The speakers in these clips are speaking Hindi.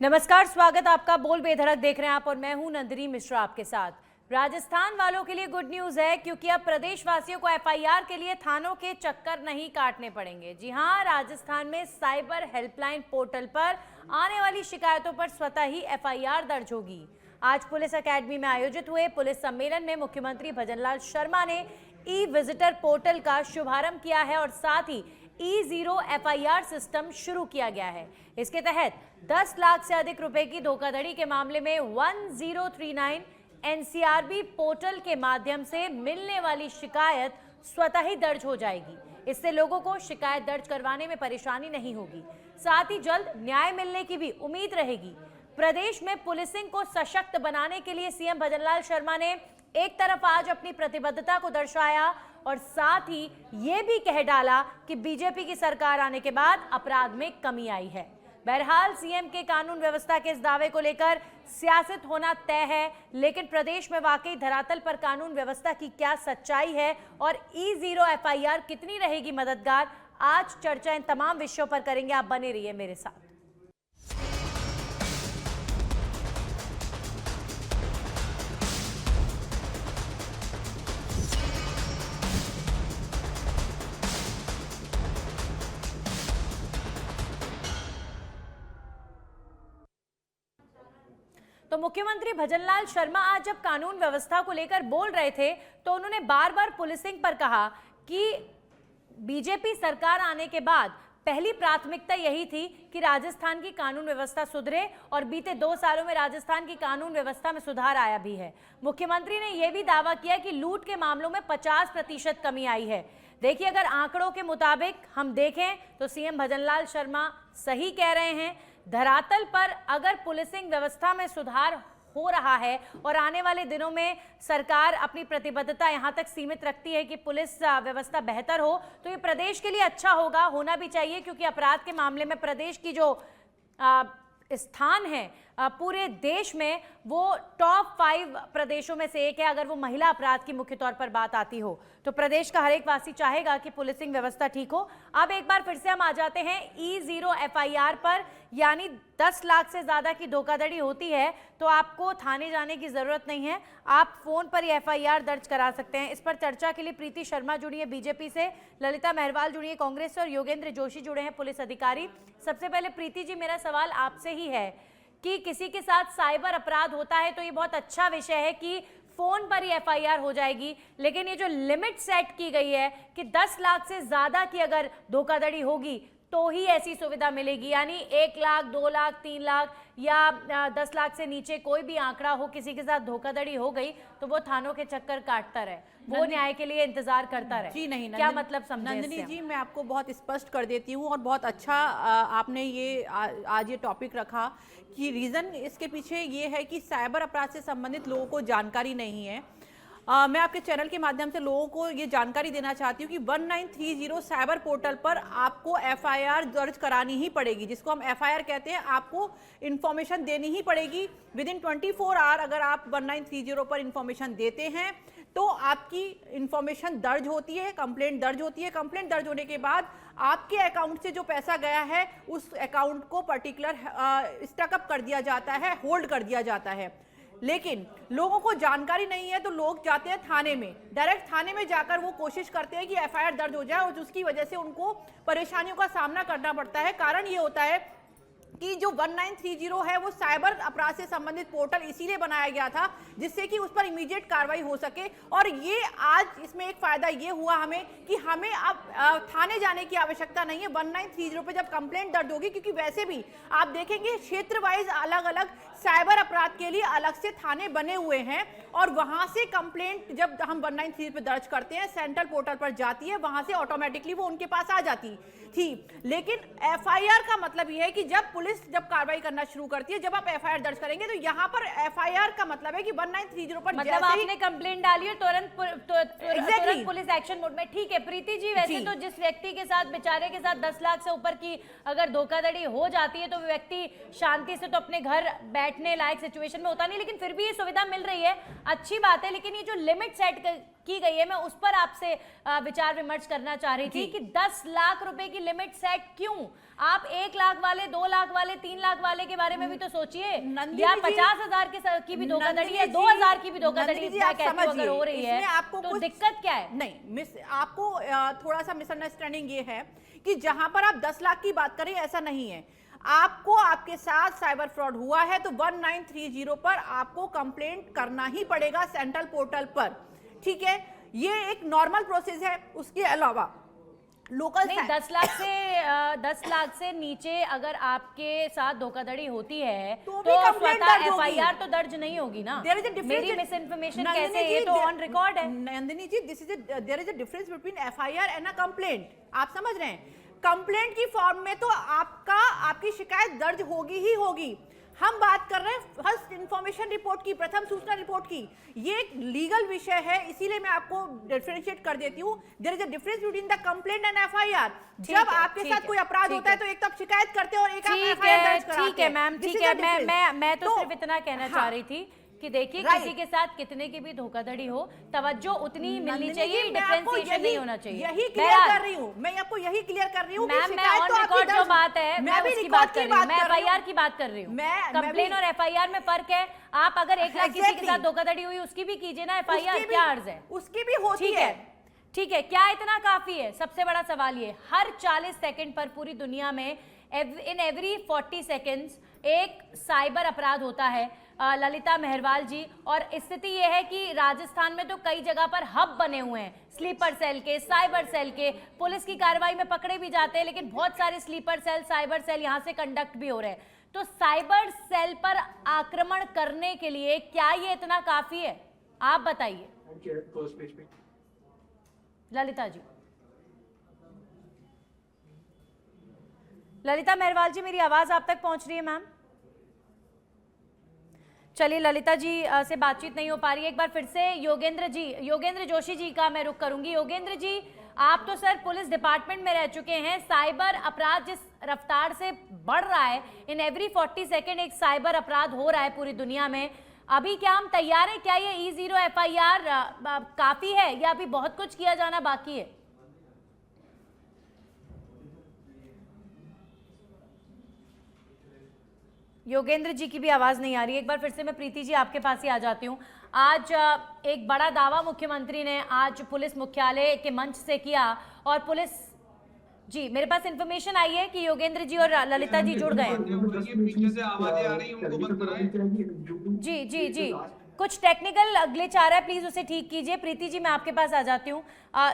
नमस्कार, स्वागत आपका। बोल बेधड़क देख रहे हैं आप और मैं हूं नंदिनी मिश्रा आपके साथ। राजस्थान वालों के लिए गुड न्यूज है क्योंकि अब प्रदेशवासियों को एफआईआर के लिए थानों के चक्कर नहीं काटने पड़ेंगे। जी हां, राजस्थान में साइबर हेल्पलाइन पोर्टल पर आने वाली शिकायतों पर स्वतः ही एफआईआर दर्ज होगी। आज पुलिस अकेडमी में आयोजित हुए पुलिस सम्मेलन में मुख्यमंत्री भजनलाल शर्मा ने ई विजिटर पोर्टल का शुभारंभ किया है और साथ ही E0 एफआईआर सिस्टम शुरू किया गया है। इसके तहत 10 लाख से अधिक रुपए की धोखाधड़ी के मामले में 1039 एनसीआरबी पोर्टल के माध्यम से मिलने वाली शिकायत स्वतः ही दर्ज हो जाएगी। इससे लोगों को शिकायत दर्ज करवाने में परेशानी नहीं होगी, साथ ही जल्द न्याय मिलने की भी उम्मीद रहेगी। प्रदेश में पुलिसिंग को सशक्त बनाने के लिए सीएम भजनलाल शर्मा ने एक तरफ आज अपनी प्रतिबद्धता को दर्शाया और साथ ही ये भी कह डाला कि बीजेपी की सरकार आने के बाद अपराध में कमी आई है। बहरहाल सीएम के कानून व्यवस्था के इस दावे को लेकर सियासत होना तय है, लेकिन प्रदेश में वाकई धरातल पर कानून व्यवस्था की क्या सच्चाई है और E0 एफआईआर कितनी रहेगी मददगार, आज चर्चा इन तमाम विषयों पर करेंगे। आप बने रहिए मेरे साथ। तो मुख्यमंत्री भजनलाल शर्मा आज जब कानून व्यवस्था को लेकर बोल रहे थे तो उन्होंने बार बार पुलिसिंग पर कहा कि बीजेपी सरकार आने के बाद पहली प्राथमिकता यही थी कि राजस्थान की कानून व्यवस्था सुधरे और बीते 2 सालों में राजस्थान की कानून व्यवस्था में सुधार आया भी है। मुख्यमंत्री ने यह भी दावा किया कि लूट के मामलों में 50% कमी आई है। देखिए, अगर आंकड़ों के मुताबिक हम देखें तो सीएम भजनलाल शर्मा सही कह रहे हैं। धरातल पर अगर पुलिसिंग व्यवस्था में सुधार हो रहा है और आने वाले दिनों में सरकार अपनी प्रतिबद्धता यहां तक सीमित रखती है कि पुलिस व्यवस्था बेहतर हो, तो ये प्रदेश के लिए अच्छा होगा, होना भी चाहिए, क्योंकि अपराध के मामले में प्रदेश की जो स्थान है पूरे देश में वो टॉप 5 प्रदेशों में से एक है। अगर वो महिला अपराध की मुख्य तौर पर बात आती हो तो प्रदेश का हर एक वासी चाहेगा कि पुलिसिंग व्यवस्था ठीक हो। अब एक बार फिर से हम आ जाते हैं E0 एफआईआर पर, यानी 10 लाख से ज्यादा की धोखाधड़ी होती है तो आपको थाने जाने की जरूरत नहीं है, आप फोन पर ही एफआईआर दर्ज करा सकते हैं। इस पर चर्चा के लिए प्रीति शर्मा जुड़ी है बीजेपी से, ललिता मेहरवाल जुड़ी है कांग्रेस से और योगेंद्र जोशी जुड़े हैं पुलिस अधिकारी। सबसे पहले प्रीति जी, मेरा सवाल आपसे ही है कि किसी के साथ साइबर अपराध होता है तो ये बहुत अच्छा विषय है कि फोन पर ही एफआईआर हो जाएगी, लेकिन ये जो लिमिट सेट की गई है कि 10 लाख से ज्यादा की अगर धोखाधड़ी होगी तो ही ऐसी सुविधा मिलेगी, यानी 1 लाख, 2 लाख, 3 लाख या 10 लाख से नीचे कोई भी आंकड़ा हो, किसी के साथ धोखाधड़ी हो गई तो वो थानों के चक्कर काटता रहे, वो न्याय के लिए इंतजार करता रहे। जी नहीं, क्या मतलब समझे? नंदिनी जी, मैं आपको बहुत स्पष्ट कर देती हूँ और बहुत अच्छा आपने ये आज ये टॉपिक रखा कि रीज़न इसके पीछे ये है कि साइबर अपराध से संबंधित लोगों को जानकारी नहीं है। मैं आपके चैनल के माध्यम से लोगों को ये जानकारी देना चाहती हूँ कि 1930 साइबर पोर्टल पर आपको एफआईआर दर्ज करानी ही पड़ेगी, जिसको हम एफआईआर कहते हैं। आपको इन्फॉर्मेशन देनी ही पड़ेगी विद इन 24 आवर। अगर आप 1930 पर इन्फॉर्मेशन देते हैं तो आपकी इन्फॉर्मेशन दर्ज होती है, कंप्लेंट दर्ज होती है। कंप्लेंट दर्ज होने के बाद आपके अकाउंट से जो पैसा गया है उस अकाउंट को पर्टिकुलर स्टकअप कर दिया जाता है, होल्ड कर दिया जाता है। लेकिन लोगों को जानकारी नहीं है तो लोग जाते हैं थाने में, डायरेक्ट थाने में जाकर वो कोशिश करते हैं कि एफआईआर दर्ज हो जाए और उसकी वजह से उनको परेशानियों का सामना करना पड़ता है। कारण ये होता है कि जो 1930 है वो साइबर अपराध से संबंधित पोर्टल इसीलिए बनाया गया था जिससे कि उस पर इमीडिएट कार्रवाई हो सके। और ये आज इसमें एक फायदा ये हुआ हमें कि हमें अब थाने जाने की आवश्यकता नहीं है 1930 पे जब कंप्लेंट दर्ज होगी, क्योंकि वैसे भी आप देखेंगे क्षेत्र वाइज अलग अलग साइबर अपराध के लिए अलग से थाने बने हुए हैं और वहां से कंप्लेंट जब हम 1930 पे दर्ज करते हैं सेंट्रल पोर्टल पर जाती है, वहां से ऑटोमेटिकली वो उनके पास आ जाती थी। लेकिन एफआईआर का मतलब यह है कि जब पुलिस कार्रवाई करना शुरू करती है, जब आप एफआईआर दर्ज करेंगे तो यहाँ पर एफआईआर का मतलब है कि 1930 पर मतलब आपने कंप्लेंट डाली है तुरंत पुलिस एक्शन मोड में। ठीक है प्रीति जी, वैसे तो जिस व्यक्ति के साथ, बेचारे के साथ 10 लाख से ऊपर की अगर धोखाधड़ी हो जाती है तो वो व्यक्ति शांति से तो अपने घर बैठने लायक सिचुएशन में होता नहीं, लेकिन फिर भी ये सुविधा मिल रही है, अच्छी बात है। लेकिन ये जो लिमिट सेट की गई है, मैं उस पर आपसे विचार विमर्श करना चाह रही थी कि 10 लाख रुपए की लिमिट सेट क्यों? आप 1 लाख वाले, 2 लाख वाले, 3 लाख वाले के बारे में भी तो सोचिए, या 50,000 की भी धोखाधड़ी है, 2,000 की भी धोखाधड़ी अगर हो रही है तो दिक्कत क्या है? नहीं, आपको थोड़ा सा मिसअंडरस्टैंडिंग ये है कि जहां पर आप 10 लाख की बात करें, ऐसा नहीं है। आपको आपके साथ साइबर फ्रॉड हुआ है तो 1930 पर आपको कंप्लेंट करना ही पड़ेगा सेंट्रल पोर्टल पर, ठीक है? ये एक नॉर्मल प्रोसेस है। उसके अलावा लोकल नहीं, 10 लाख से नीचे अगर आपके साथ धोखाधड़ी होती है तो स्वतः एफआईआर तो दर्ज नहीं होगी ना। मेरी मिस इन्फॉर्मेशन कैसे है? ये तो ऑन रिकॉर्ड है। Nandini ji, there is a difference between FIR and a complaint. आप समझ रहे हैं? कंप्लेंट की फॉर्म में तो आपकी शिकायत दर्ज होगी ही होगी। हम बात कर रहे हैं फर्स्ट इंफॉर्मेशन रिपोर्ट की, प्रथम सूचना रिपोर्ट की। ये एक लीगल विषय है, इसीलिए मैं आपको डिफरेंशिएट कर देती हूँ। There is a difference between the complaint and FIR. जब आपके साथ कोई अपराध होता है तो एक तो आप शिकायत करते हैं और एक आप एफआईआर दर्ज कराते हैं। ठीक है मैम, ठीक है। मैं तो सिर्फ इतना कहना चाह रही थी कि देखिए, किसी के साथ कितने की भी धोखाधड़ी हो, तवज्जो उतनी ही मिलनी चाहिए, डिफरेंशिएशन नहीं होना चाहिए। यही क्लियर कर रही हूं मैं, आपको यही क्लियर कर रही हूं। मैम, मैं ऑन रिकॉर्ड जो बात है मैं उसकी बात कर रही हूं, मैं एफआईआर की बात कर रही हूं। कंप्लेन और एफआईआर में फर्क है। आप अगर 1 लाख किसी के साथ धोखाधड़ी हुई उसकी भी कीजिए ना एफआईआर, क्या अर्ज है? उसकी भी होती है। ठीक है, क्या इतना काफी है? सबसे बड़ा सवाल ये, हर 40 सेकंड पर पूरी दुनिया में इन एवरी 40 सेकंड्स एक साइबर अपराध होता है। ललिता मेहरवाल जी, और स्थिति यह है कि राजस्थान में तो कई जगह पर हब बने हुए हैं स्लीपर सेल के, साइबर सेल के। पुलिस की कार्रवाई में पकड़े भी जाते हैं, लेकिन बहुत सारे स्लीपर सेल, साइबर सेल यहां से कंडक्ट भी हो रहे हैं। तो साइबर सेल पर आक्रमण करने के लिए क्या ये इतना काफी है? आप बताइए ललिता जी। ललिता मेहरवाल जी, मेरी आवाज आप तक पहुंच रही है मैम? चलिए, ललिता जी से बातचीत नहीं हो पा रही है। एक बार फिर से योगेंद्र जोशी जी का मैं रुख करूंगी। योगेंद्र जी, आप तो सर पुलिस डिपार्टमेंट में रह चुके हैं। साइबर अपराध जिस रफ्तार से बढ़ रहा है, इन एवरी 40 सेकेंड एक साइबर अपराध हो रहा है पूरी दुनिया में, अभी क्या हम तैयार हैं? क्या ये E0 एफआईआर काफी है या अभी बहुत कुछ किया जाना बाकी है? योगेंद्र जी की भी आवाज नहीं आ रही है। एक बार फिर से मैं प्रीति जी आपके पास ही आ जाती हूँ। आज एक बड़ा दावा मुख्यमंत्री ने आज पुलिस मुख्यालय के मंच से किया, और पुलिस जी, मेरे पास इंफॉर्मेशन आई है कि योगेंद्र जी और ललिता जी जुड़ गए हैं। पीछे से आवाजें आ रही हैं, उनको बंद कराएं। जी, कुछ टेक्निकल ग्लिच आ रहा है, प्लीज उसे ठीक कीजिए। प्रीति जी, मैं आपके पास आ जाती हूँ।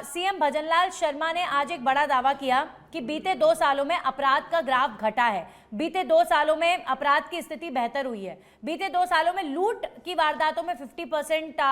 सीएम भजनलाल शर्मा ने आज एक बड़ा दावा किया कि बीते 2 सालों में अपराध का ग्राफ घटा है, बीते 2 सालों में अपराध की स्थिति बेहतर हुई है, बीते 2 सालों में लूट की वारदातों में 50%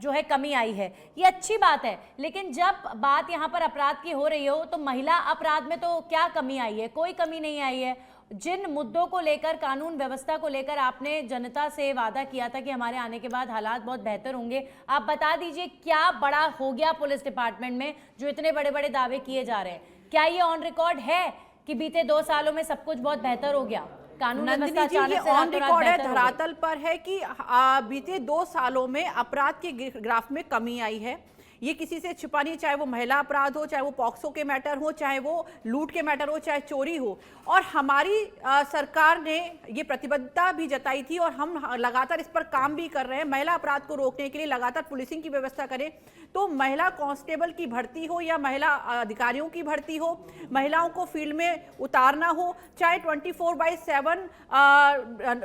जो है कमी आई है। ये अच्छी बात है, लेकिन जब बात यहाँ पर अपराध की हो रही हो तो महिला अपराध में तो क्या कमी आई है? कोई कमी नहीं आई है। जिन मुद्दों को लेकर, कानून व्यवस्था को लेकर आपने जनता से वादा किया था कि हमारे आने के बाद हालात बहुत बेहतर होंगे, आप बता दीजिए क्या बड़ा हो गया पुलिस डिपार्टमेंट में जो इतने बड़े बड़े दावे किए जा रहे हैं? क्या ये ऑन रिकॉर्ड है कि बीते 2 सालों में सब कुछ बहुत बेहतर हो गया? कानून व्यवस्था अचानक से ऑन रिकॉर्ड है, धरातल पर है कि बीते 2 सालों में अपराध के ग्राफ में कमी आई है। ये किसी से छिपा नहीं, चाहे वो महिला अपराध हो, चाहे वो पॉक्सो के मैटर हो, चाहे वो लूट के मैटर हो, चाहे चोरी हो। और हमारी सरकार ने ये प्रतिबद्धता भी जताई थी और हम लगातार इस पर काम भी कर रहे हैं। महिला अपराध को रोकने के लिए लगातार पुलिसिंग की व्यवस्था करें, तो महिला कांस्टेबल की भर्ती हो या महिला अधिकारियों की भर्ती हो, महिलाओं को फील्ड में उतारना हो, चाहे 24/7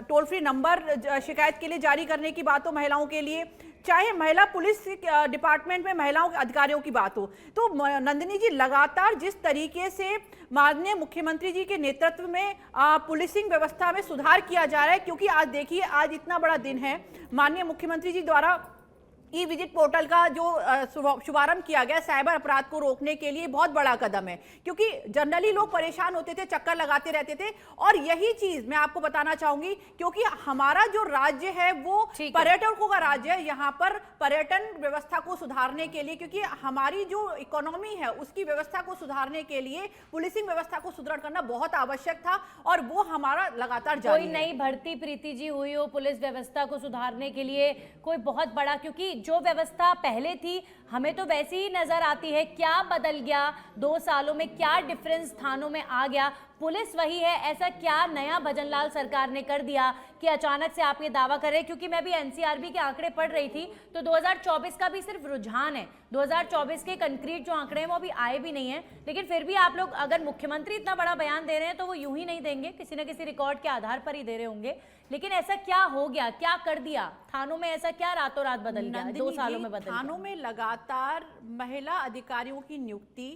टोल फ्री नंबर शिकायत के लिए जारी करने की बात हो महिलाओं के लिए, चाहे महिला पुलिस डिपार्टमेंट में महिलाओं के अधिकारियों की बात हो। तो नंदिनी जी, लगातार जिस तरीके से माननीय मुख्यमंत्री जी के नेतृत्व में पुलिसिंग व्यवस्था में सुधार किया जा रहा है, क्योंकि आज देखिए, आज इतना बड़ा दिन है, माननीय मुख्यमंत्री जी द्वारा ई विजिट पोर्टल का जो शुभारंभ किया गया साइबर अपराध को रोकने के लिए बहुत बड़ा कदम है, क्योंकि जनरली लोग परेशान होते थे, चक्कर लगाते रहते थे। और यही चीज मैं आपको बताना चाहूंगी, क्योंकि हमारा जो राज्य है वो पर्यटकों का राज्य है। यहाँ पर पर्यटन व्यवस्था को सुधारने के लिए, क्योंकि हमारी जो इकोनॉमी है उसकी व्यवस्था को सुधारने के लिए पुलिसिंग व्यवस्था को सुदृढ़ करना बहुत आवश्यक था, और वो हमारा लगातार जारी है। कोई नई भर्ती प्रीति जी हुई हो पुलिस व्यवस्था को सुधारने के लिए, कोई बहुत बड़ा, क्योंकि जो व्यवस्था पहले थी हमें तो वैसी ही नजर आती है। क्या बदल गया 2 सालों में, क्या डिफरेंस थानों में आ गया? पुलिस वही है, ऐसा क्या नया भजनलाल सरकार ने कर दिया कि अचानक से आप ये दावा कर रहे हैं? क्योंकि मैं भी एनसीआरबी के आंकड़े पढ़ रही थी तो 2024 का भी सिर्फ रुझान है, 2024 के कंक्रीट जो आंकड़े हैं वो अभी आए भी नहीं है। लेकिन फिर भी आप लोग, अगर मुख्यमंत्री इतना बड़ा बयान दे रहे हैं तो वो यूं ही नहीं देंगे, किसी न किसी रिकॉर्ड के आधार पर ही दे रहे होंगे। लेकिन ऐसा क्या हो गया, क्या कर दिया थानों में? ऐसा क्या रातों रात बदल गया, 2 सालों में बदल गया? थानों में लगातार महिला अधिकारियों की नियुक्ति,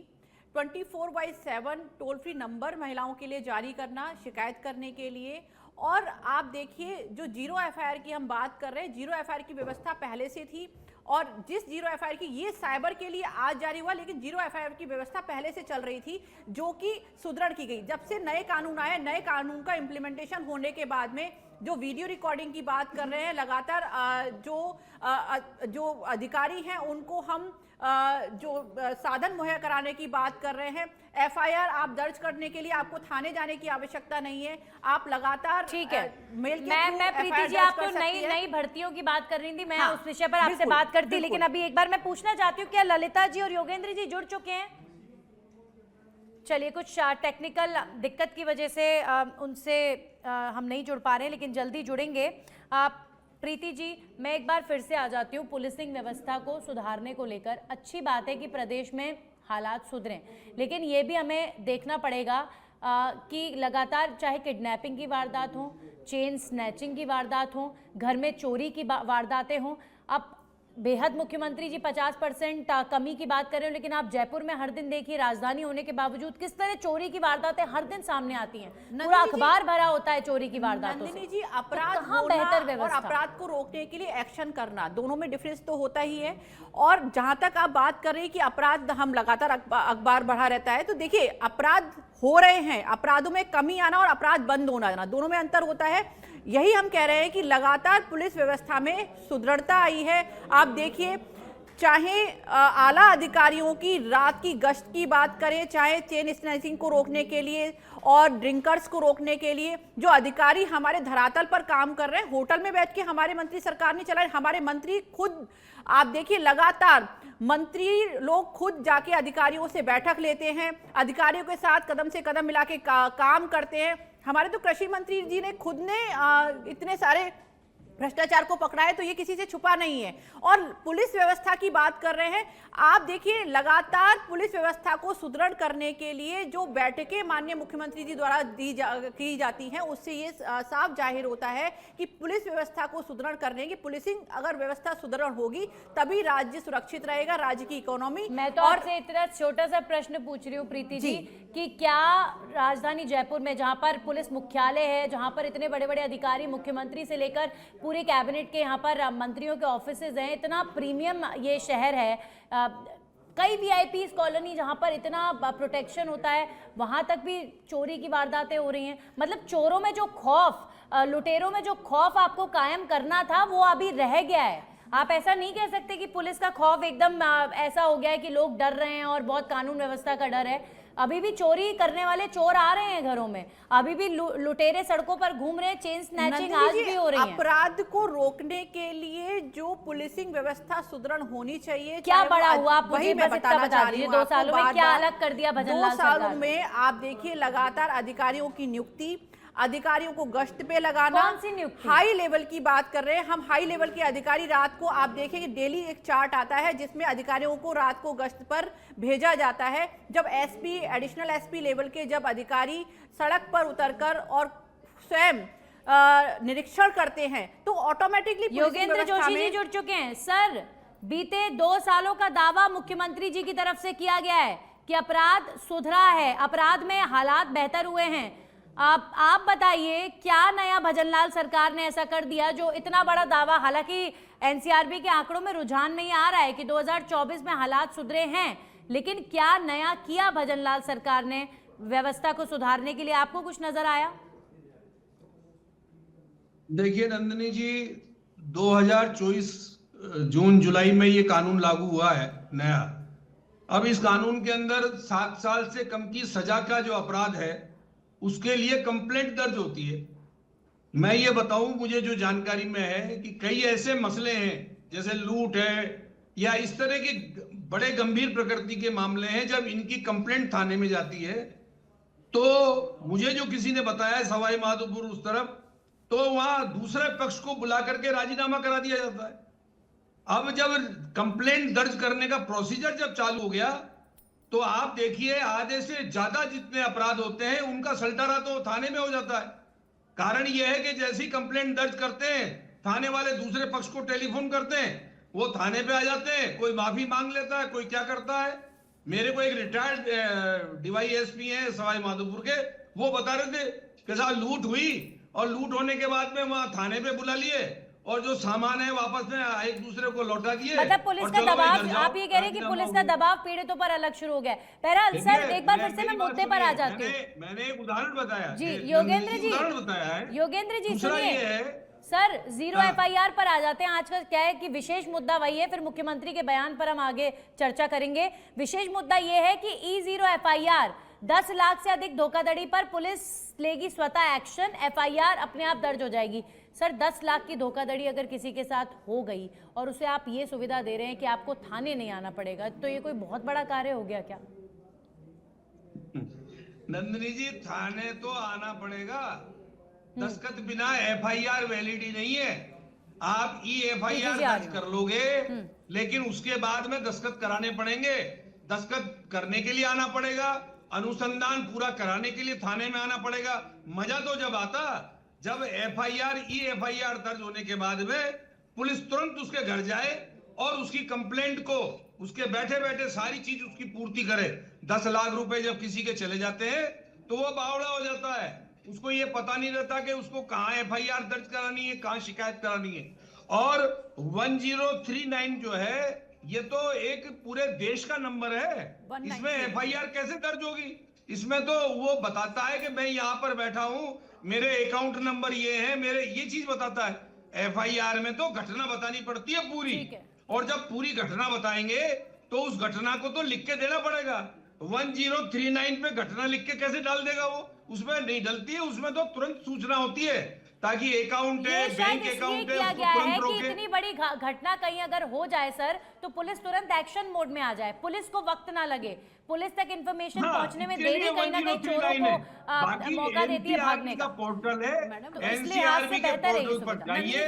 24/7 टोल फ्री नंबर महिलाओं के लिए जारी करना शिकायत करने के लिए। और आप देखिए, जो जीरो एफआईआर की हम बात कर रहे हैं, जीरो एफआईआर की व्यवस्था पहले से थी, और जिस जीरो एफआईआर की, ये साइबर के लिए आज जारी हुआ, लेकिन जीरो एफआईआर की व्यवस्था पहले से चल रही थी, जो कि सुदृढ़ की गई जब से नए कानून आए। नए कानून का इम्प्लीमेंटेशन होने के बाद में जो वीडियो रिकॉर्डिंग की बात कर रहे हैं, लगातार जो अधिकारी हैं उनको हम जो साधन मुहैया कराने की बात कर रहे हैं। एफआईआर आप दर्ज करने के लिए आपको थाने जाने की आवश्यकता नहीं है, आप लगातार, ठीक है। मेल के मैं प्रीति जी आपको नई भर्तियों की बात कर रही थी, मैं उस विषय पर आपसे बात करती, लेकिन अभी एक बार मैं पूछना चाहती हूँ, क्या ललिता जी और योगेंद्र जी जुड़ चुके हैं? चलिए, कुछ टेक्निकल दिक्कत की वजह से उनसे हम नहीं जुड़ पा रहे हैं, लेकिन जल्दी जुड़ेंगे। प्रीति जी, मैं एक बार फिर से आ जाती हूँ पुलिसिंग व्यवस्था को सुधारने को लेकर। अच्छी बात है कि प्रदेश में हालात सुधरें, लेकिन ये भी हमें देखना पड़ेगा कि लगातार चाहे किडनैपिंग की वारदात हो, चेन स्नैचिंग की वारदात हो, घर में चोरी की वारदातें हों। अब बेहद मुख्यमंत्री जी 50% कमी की बात कर रहे हो, लेकिन आप जयपुर में हर दिन देखिए, राजधानी होने के बावजूद किस तरह चोरी की वारदातें हर दिन सामने आती हैं। पूरा अखबार भरा होता है चोरी की वारदातों से। नंदिनी जी, अपराध तो कहाँ होना बेहतर और व्यवस्था? अपराध को रोकने के लिए एक्शन करना, दोनों में डिफरेंस तो होता ही है। और जहां तक आप बात कर रहे हैं कि अपराध हम लगातार अखबार बढ़ा रहता है, तो देखिए, अपराध हो रहे हैं, अपराधों में कमी आना और अपराध बंद होना जाना, दोनों में अंतर होता है। यही हम कह रहे हैं कि लगातार पुलिस व्यवस्था में सुदृढ़ता आई है। आप देखिए, चाहे आला अधिकारियों की रात की गश्त की बात करें, चाहे चेन स्नैचिंग को रोकने के लिए और ड्रिंकर्स को रोकने के लिए जो अधिकारी हमारे धरातल पर काम कर रहे हैं, होटल में बैठ के हमारे मंत्री सरकार नहीं चला रहे, हमारे मंत्री खुद, आप देखिए, लगातार मंत्री लोग खुद जाके अधिकारियों से बैठक लेते हैं, अधिकारियों के साथ कदम से कदम मिला के काम करते हैं। हमारे तो कृषि मंत्री जी ने खुद ने इतने सारे भ्रष्टाचार को पकड़ा है, तो ये किसी से छुपा नहीं है। और पुलिस व्यवस्था की बात कर रहे हैं, आप देखिए, लगातार पुलिस व्यवस्था को सुदृढ़ करने के लिए जो बैठकें माननीय मुख्यमंत्री जी द्वारा की जाती हैं, उससे ये साफ जाहिर होता है कि पुलिस व्यवस्था को सुदृढ़ करने की, पुलिसिंग अगर व्यवस्था सुदृढ़ होगी तभी राज्य सुरक्षित रहेगा, राज्य की इकोनॉमी। मैं तो आपसे इतना छोटा सा प्रश्न पूछ रही हूँ प्रीति जी कि क्या राजधानी जयपुर में, जहाँ पर पुलिस मुख्यालय है, जहाँ पर इतने बड़े बड़े अधिकारी, मुख्यमंत्री से लेकर पूरे कैबिनेट के यहाँ पर मंत्रियों के ऑफिसेज हैं, इतना प्रीमियम ये शहर है, कई वीआईपी कॉलोनी जहाँ पर इतना प्रोटेक्शन होता है, वहाँ तक भी चोरी की वारदातें हो रही हैं। मतलब चोरों में जो खौफ, लुटेरों में जो खौफ आपको कायम करना था, वो अभी रह गया है। आप ऐसा नहीं कह सकते कि पुलिस का खौफ एकदम ऐसा हो गया है कि लोग डर रहे हैं और बहुत कानून व्यवस्था का डर है। अभी भी चोरी करने वाले चोर आ रहे हैं घरों में, अभी भी लुटेरे सड़कों पर घूम रहे हैं, चेन स्नैचिंग आज भी हो रही है। अपराध को रोकने के लिए जो पुलिसिंग व्यवस्था सुदृढ़ होनी चाहिए, क्या बड़ा हुआ? आप मुझे बस इतना बता दीजिए, 2 सालों में क्या अलग कर दिया भजनलाल सरकार? 2 सालों में आप देखिए, लगातार अधिकारियों की नियुक्ति, अधिकारियों को गश्त पे लगाना। कौन सी नियुक्ति? हाई लेवल की बात कर रहे हैं हम, हाई लेवल के अधिकारी रात को, आप देखेंगे डेली एक चार्ट आता है जिसमें अधिकारियों को रात को गश्त पर भेजा जाता है। जब एसपी, एडिशनल एसपी लेवल के जब अधिकारी सड़क पर उतरकर और स्वयं निरीक्षण करते हैं, तो ऑटोमेटिकली योगेंद्र जोशी जी जुड़ चुके हैं। सर, बीते 2 सालों का दावा मुख्यमंत्री जी की तरफ से किया गया है कि अपराध सुधरा है, अपराध में हालात बेहतर हुए हैं। आप बताइए, क्या नया भजनलाल सरकार ने ऐसा कर दिया जो इतना बड़ा दावा, हालांकि एनसीआरबी के आंकड़ों में रुझान में ही आ रहा है कि 2024 में हालात सुधरे हैं, लेकिन क्या नया किया भजनलाल सरकार ने व्यवस्था को सुधारने के लिए? आपको कुछ नजर आया? देखिए नंदिनी जी, 2024 जून जुलाई में ये कानून लागू हुआ है नया। अब इस कानून के अंदर 7 साल से कम की सजा का जो अपराध है, उसके लिए कंप्लेंट दर्ज होती है। मैं ये बताऊं, मुझे जो जानकारी में है कि कई ऐसे मसले हैं जैसे लूट है या इस तरह के बड़े गंभीर प्रकृति के मामले हैं, जब इनकी कंप्लेंट थाने में जाती है तो मुझे जो किसी ने बताया सवाई माधोपुर उस तरफ, तो वहां दूसरे पक्ष को बुला करके राजीनामा करा दिया जाता है। अब जब कंप्लेंट दर्ज करने का प्रोसीजर जब चालू हो गया तो आप देखिए आधे से ज्यादा जितने अपराध होते हैं उनका सलटारा तो थाने में हो जाता है। कारण यह है कि जैसी कंप्लेंट दर्ज करते हैं थाने वाले दूसरे पक्ष को टेलीफोन करते हैं, वो थाने पे आ जाते हैं, कोई माफी मांग लेता है, कोई क्या करता है। मेरे को एक रिटायर्ड डीवाईएसपी है सवाई माधोपुर के, वो बता रहे थे कि साहब लूट हुई और लूट होने के बाद में वहां थाने पे बुला लिए और जो सामान है वापस में एक दूसरे को लौटा दिए। मतलब पुलिस का दबाव, आप ये कह रहे हैं कि पुलिस का दबाव पीड़ितों पर अलग शुरू हो गया। बहरहाल सर एक बार फिर से मैं मुद्दे पर आ जाती हूँ। मैंने एक उदाहरण बताया जी योगेंद्र जी, उदाहरण बताया है। योगेंद्र जी दूसरा ये सुनिए है सर, जीरो एफआईआर पर आ जाते हैं। आज का क्या है कि विशेष मुद्दा वही है, फिर मुख्यमंत्री के बयान पर हम आगे चर्चा करेंगे। विशेष मुद्दा यह है कि ई0 एफआईआर 10 लाख से अधिक धोखाधड़ी पर पुलिस लेगी स्वतः एक्शन, एफआईआर अपने आप दर्ज हो जाएगी। सर 10 लाख की धोखाधड़ी अगर किसी के साथ हो गई और उसे आप ये सुविधा दे रहे हैं कि आपको थाने नहीं आना पड़ेगा, तो ये कोई बहुत बड़ा कार्य हो गया क्या? नंदिनी जी, थाने तो आना पड़ेगा, दस्तखत बिना एफआईआर वैलिडी नहीं है। आप ई एफआईआर दर्ज कर लोगे लेकिन उसके बाद में दस्तखत कराने पड़ेंगे। दस्तखत करने के लिए आना पड़ेगा, अनुसंधान पूरा कराने के लिए थाने में आना पड़ेगा। मजा तो जब आता जब एफआईआर ई एफआईआर दर्ज होने के बाद में पुलिस तुरंत उसके घर जाए और उसकी कंप्लेंट को उसके बैठे बैठे सारी चीज उसकी पूर्ति करे। 10 लाख रुपए जब किसी के चले जाते हैं तो वो बावड़ा हो जाता है, उसको ये पता नहीं रहता कि उसको कहाँ एफआईआर दर्ज करानी है, कहाँ शिकायत करानी है। और 1039 जो है ये तो एक पूरे देश का नंबर है, इसमें एफआईआर कैसे दर्ज होगी? इसमें तो वो बताता है कि मैं यहाँ पर बैठा हूँ, मेरे अकाउंट नंबर ये है, मेरे ये चीज बताता है। एफआईआर में तो घटना बतानी पड़ती है पूरी, और जब पूरी घटना बताएंगे तो उस घटना को तो लिख के देना पड़ेगा। 1039 पे घटना लिख के कैसे डाल देगा वो? उसमें नहीं डलती है, उसमें तो तुरंत सूचना होती है ताकि अकाउंट है, बैंक अकाउंट है, किया गया है कि रोके। इतनी बड़ी घटना कहीं अगर हो जाए सर तो पुलिस तुरंत एक्शन मोड में आ जाए, पुलिस को वक्त ना लगे, पुलिस तक इंफॉर्मेशन पहुंचने में देरी कहीं ना कहीं चोरों को मौका देती है भागने का। पोर्टल है एनसीआरबी के पोर्टल पर जाइए,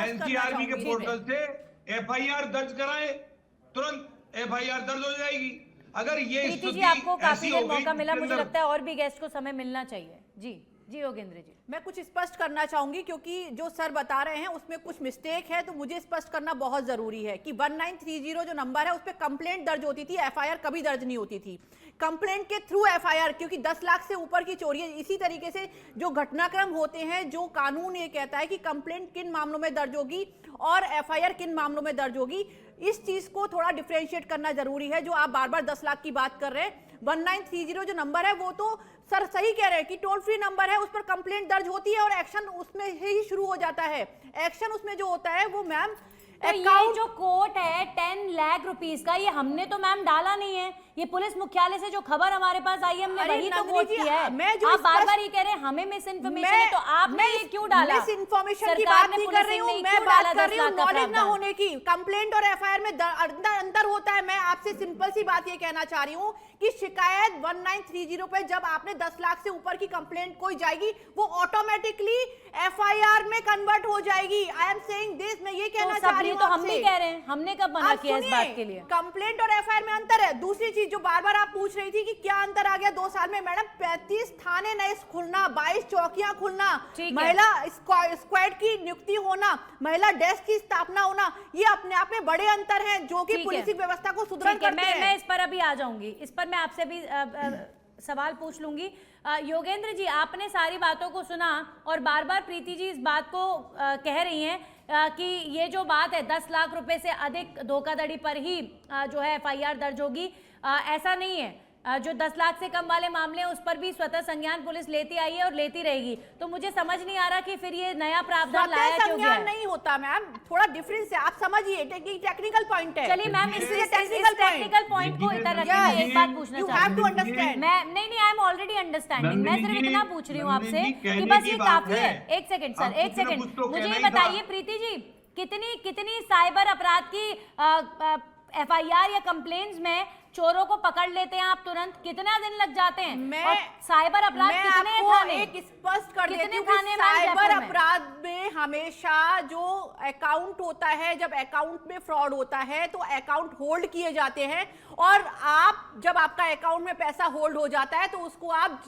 एनसीआरबी के पोर्टल से एफआईआर दर्ज कराएं, तुरंत एफआईआर दर्ज हो जाएगी। अगर ये प्रीति जी आपको काफी देर मौका मिला, मुझे लगता है और भी गेस्ट को समय मिलना चाहिए। जी जी योगेंद्र जी, मैं कुछ स्पष्ट करना चाहूंगी क्योंकि जो सर बता रहे हैं उसमें कुछ मिस्टेक है, तो मुझे स्पष्ट करना बहुत जरूरी है कि 1930 जो नंबर है उस पर कंप्लेंट दर्ज होती थी, एफआईआर कभी दर्ज नहीं होती थी। कंप्लेंट के थ्रू एफआईआर, क्योंकि 10 लाख से ऊपर की चोरी है। इसी तरीके से जो घटनाक्रम होते हैं, जो कानून ये कहता है कि कंप्लेंट किन मामलों में दर्ज होगी और एफआईआर किन मामलों में दर्ज होगी, इस चीज को थोड़ा डिफरेंशिएट करना जरूरी है। जो आप बार बार 10 लाख की बात कर रहे हैं, 1930 जो नंबर है वो तो सर सही कह रहे हैं कि टोल फ्री नंबर है, उस पर कंप्लेंट दर्ज होती है और एक्शन उसमें ही शुरू हो जाता है। एक्शन उसमें जो होता है वो मैम तो ये जो कोट है 10 लाख रुपीस का, ये हमने तो मैम डाला नहीं है, ये पुलिस मुख्यालय से जो खबर हमारे पास आई है हमने वही तो कोट किया है। आप बार बार ये कह रहे हैं हमें मिस इन्फॉर्मेशन है, तो आपने ये क्यों डाला? मिस इन्फॉर्मेशन की बात नहीं कर रही हूँ, मैं बात कर रही हूँ नॉलेज ना होने की। कंप्लेंट और एफआईआर में अंतर होता है। मैं आपसे सिंपल सी बात ये कहना चाह रही हूँ कि शिकायत 1930 पे जब आपने 10 लाख से ऊपर की कंप्लेंट कोई जाएगी वो ऑटोमेटिकली एफआईआर में कन्वर्ट हो जाएगी। आई एम सेइंग दिस, मैं ये कहना चाह रही हूँ। तो हम भी कह रहे हैं, हमने कब मना किया इस बात के लिए? कंप्लेंट और एफआईआर में अंतर है। दूसरी चीज जो बार बार आप पूछ रही थी कि क्या अंतर आ गया 2 साल में, मैडम 35 थाने नए खुलना, 22 चौकियां खुलना, महिला स्क्वाड की नियुक्ति होना, महिला डेस्क की स्थापना होना, ये अपने आप में बड़े अंतर हैं जो कि पुलिस व्यवस्था को सुदृढ़ करते हैं। मैं इस पर अभी आ जाऊंगी, इस पर मैं आपसे भी सवाल पूछ लूंगी। योगेंद्र जी, आपने सारी बातों को सुना और बार बार प्रीति जी इस बात को कह रही हैं कि ये जो बात है 10 लाख रुपए से अधिक धोखाधड़ी पर ही जो है एफआईआर दर्ज होगी, ऐसा नहीं है। जो 10 लाख से कम वाले मामले हैं उस पर भी स्वतः संज्ञान पुलिस लेती आई है और लेती रहेगी। तो मुझे समझ नहीं आ रहा कि फिर ये नया प्रावधान लाया क्यों गया है? नहीं होता मैम, थोड़ा डिफरेंस है, आप समझिए, टेक्निकल पॉइंट है। चलिए मैम, इस टेक्निकल पॉइंट को इधर रखिए। एक बात पूछना चाहती हूं मैं, नहीं आई एम ऑलरेडी अंडरस्टैंडिंग, मैं सिर्फ इतना पूछ रही हूँ आपसे कि बस ये काफी है। एक सेकंड सर, एक सेकंड, मुझे ये बताइए प्रीति जी कितनी कितनी साइबर अपराध की एफआईआर या कंप्लेंट्स में चोरों को पकड़ लेते हैं आप तुरंत, कितना दिन लग जाते हैं? और साइबर अपराध कितने थाने, एक स्पष्ट कर देती हूँ थाने कि में साइबर जयपुर में? अपराध में हमेशा जो अकाउंट होता है, जब अकाउंट में फ्रॉड होता है तो अकाउंट होल्ड किए जाते हैं, और आप जब आपका अकाउंट में पैसा होल्ड हो जाता है तो उसको आप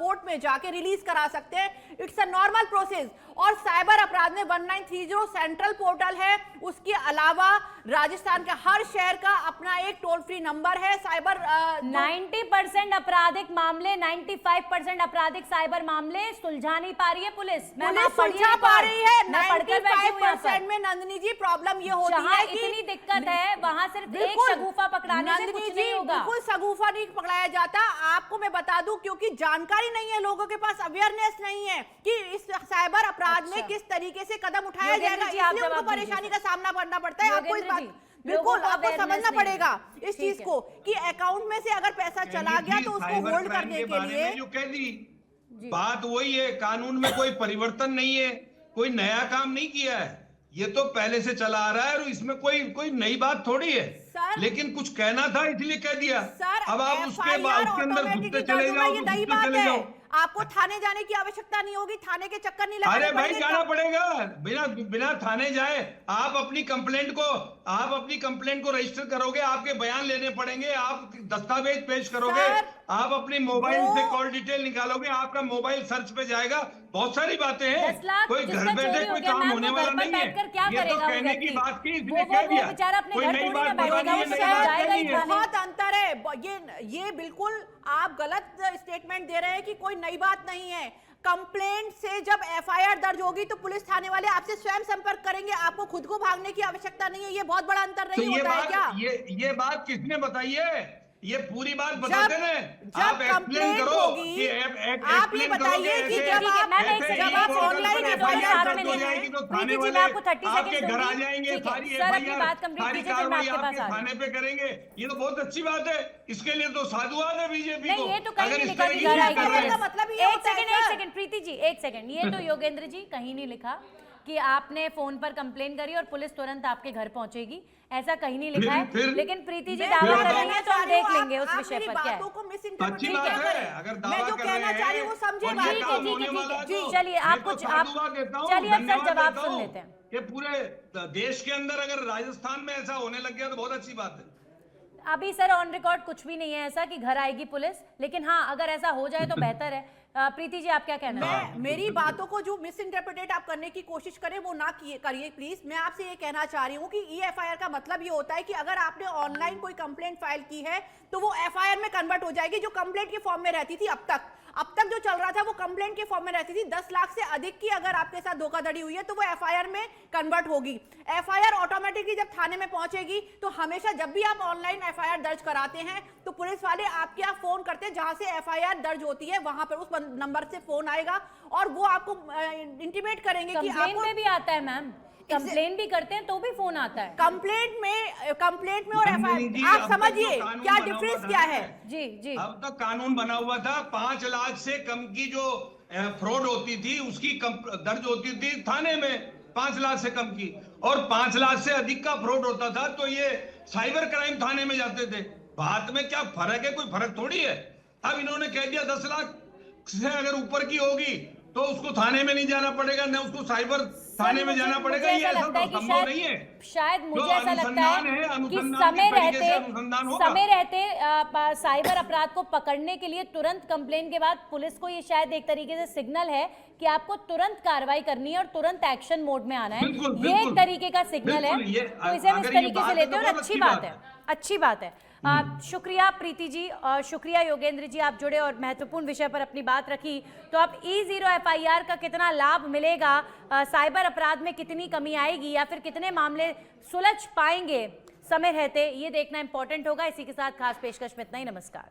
कोर्ट में जाके रिलीज करा सकते हैं। It's a normal process. और साइबर अपराध में 1930 सेंट्रल पोर्टल है, उसके अलावा राजस्थान के हर शहर का अपना एक टोल फ्री नंबर है। साइबर 90% आपराधिक मामले, 95% आपराधिक साइबर मामले सुलझा नहीं पा रही है पुलिस। पुलिस सुलझा पा रही है। मैं पढ़कर बैठी हूं यहाँ पर। 95% में नंदिनी जी प्रॉब्लम ये होती जहाँ है कि इतनी दिक्कत है वहां सिर्फ एक शगुफा पकड़ाने से कुछ नहीं होगा। बिल्कुल शगुफा नहीं पकड़ाया जाता। आपको मैं बता दूं, क्योंकि जानकारी नहीं है, लोगों के पास अवेयरनेस नहीं है कि इस साइबर अपराध में किस तरीके से कदम उठाया जाएगा, इसलिए उनको परेशानी का सामना करना पड़ता है। आपको इस बात बिल्कुल आपको समझना पड़ेगा इस चीज को कि अकाउंट में से अगर पैसा चला गया तो उसको होल्ड करने के लिए जो कह दी बात वही है, कानून में कोई परिवर्तन नहीं है, कोई नया काम नहीं किया है, ये तो पहले से चला आ रहा है और इसमें कोई नई बात थोड़ी है। लेकिन कुछ कहना था इसलिए कह दिया। अब आप उसके बाद उसके अंदर घुसते चले जाओ, ये नई बात है। आपको थाने जाने की आवश्यकता नहीं होगी, थाने के चक्कर नहीं लगाने अरे भाई पड़ेंगे। जाना पड़ेगा, बिना थाने जाए आप अपनी कंप्लेंट को रजिस्टर करोगे, आपके बयान लेने पड़ेंगे, आप दस्तावेज पेश करोगे, आप अपनी मोबाइल से कॉल डिटेल निकालोगे, आपका मोबाइल सर्च पे जाएगा। बहुत सारी बातें हैं, कोई घर बैठे कोई काम होने वाला नहीं है। ये तो कहने की बात थी, इसलिए कह दिया, कोई नई बात बतानी है, नई बात नहीं है। बहुत अंतर है। ये बिल्कुल आप गलत स्टेटमेंट दे रहे हैं कि कोई नई बात नहीं है। कंप्लेंट से जब एफआईआर दर्ज होगी तो पुलिस थाने वाले आपसे स्वयं संपर्क करेंगे, आपको खुद को भागने की आवश्यकता नहीं है। ये बहुत बड़ा अंतर नहीं होता है क्या? ये बात किसने बताई है? ये पूरी बात बताते ना, आप एक्सप्लेन करो कि आप ये बताइए कि जब आप ऑनलाइन एफआईआर कर दो जाएगी तो थाने वाले आपके घर आ जाएंगे, सारी कार्रवाई आपके थाने पे करेंगे। ये तो बहुत अच्छी बात है, इसके लिए तो साधुवाद है बीजेपी को। ये तो कहीं नहीं लिखा कि घर आएगी। मतलब एक सेकंड प्रीति जी, एक सेकंड, ये तो योगेंद्र जी कहीं नहीं लिखा कि आपने फोन पर कंप्लेन करी और पुलिस तुरंत आपके घर पहुंचेगी, ऐसा कहीं नहीं लिखा है। लेकिन प्रीति जी दावा कर रही है तो हम देख लेंगे उस विषय पर क्या है। अच्छी बात है, अगर दावा कर रहे हैं, चलिए आप कुछ चलिए अब सर जवाब सुन लेते हैं। ये पूरे देश के अंदर अगर राजस्थान में ऐसा होने लग गया तो बहुत अच्छी बात है। अभी सर ऑन रिकॉर्ड कुछ भी नहीं है ऐसा कि घर आएगी पुलिस, लेकिन हाँ अगर ऐसा हो जाए तो बेहतर है। प्रीति जी आप क्या कहना है? मेरी बातों को जो मिस इंटरप्रिटेट आप करने की कोशिश करें वो ना करिए प्लीज। मैं आपसे ये कहना चाह रही हूँ कि ईएफआईआर का मतलब ये होता है कि अगर आपने ऑनलाइन कोई कंप्लेंट फाइल की है तो वो एफआईआर में कन्वर्ट हो जाएगी, जो कंप्लेंट के फॉर्म में रहती थी अब तक जो चल रहा था वो कंप्लेंट के फॉर्म में रहती थी। 10 लाख से अधिक की अगर आपके साथ धोखाधड़ी हुई है तो वो एफआईआर में कन्वर्ट होगी। एफआईआर ऑटोमेटिकली जब थाने में पहुंचेगी तो हमेशा जब भी आप ऑनलाइन एफआईआर दर्ज कराते हैं तो पुलिस वाले आपके यहाँ फोन करते हैं, जहां से एफआईआर दर्ज होती है वहां पर उस नंबर से फोन आएगा और वो आपको इंटीमेट करेंगे कि आपको में भी आता है मैम, कंप्लेन भी करते हैं तो भी फोन आता है। कंप्लेंट में और एफआईआर आप समझिए क्या डिफरेंस क्या है। जी जी, अब तक कानून बना हुआ था 5 लाख से कम की जो फ्रॉड होती थी उसकी दर्ज होती थी थाने में, 5 लाख से कम की, और 5 लाख से अधिक का फ्रॉड होता था तो ये साइबर क्राइम थाने में जाते थे। बात में क्या फर्क है? कोई फर्क थोड़ी है। अब इन्होंने कह दिया 10 लाख से अगर ऊपर की होगी तो उसको थाने में नहीं जाना पड़ेगा, न उसको साइबर थाने में जाना पड़ेगा। ये ऐसा तो संभव नहीं है। शायद मुझे ऐसा लगता है कि समय रहते साइबर अपराध को पकड़ने के लिए तुरंत कंप्लेन के बाद पुलिस को ये शायद एक तरीके से सिग्नल है कि आपको तुरंत कार्रवाई करनी है और तुरंत एक्शन मोड में आना है। ये एक तरीके का सिग्नल है, तो इसे हम इस तरीके से लेते हैं और अच्छी बात है, अच्छी बात है। शुक्रिया प्रीति जी, शुक्रिया योगेंद्र जी, आप जुड़े और महत्वपूर्ण विषय पर अपनी बात रखी। तो अब E0 एफआईआर का कितना लाभ मिलेगा, साइबर अपराध में कितनी कमी आएगी या फिर कितने मामले सुलझ पाएंगे समय रहते, ये देखना इंपॉर्टेंट होगा। इसी के साथ खास पेशकश में इतना ही। नमस्कार।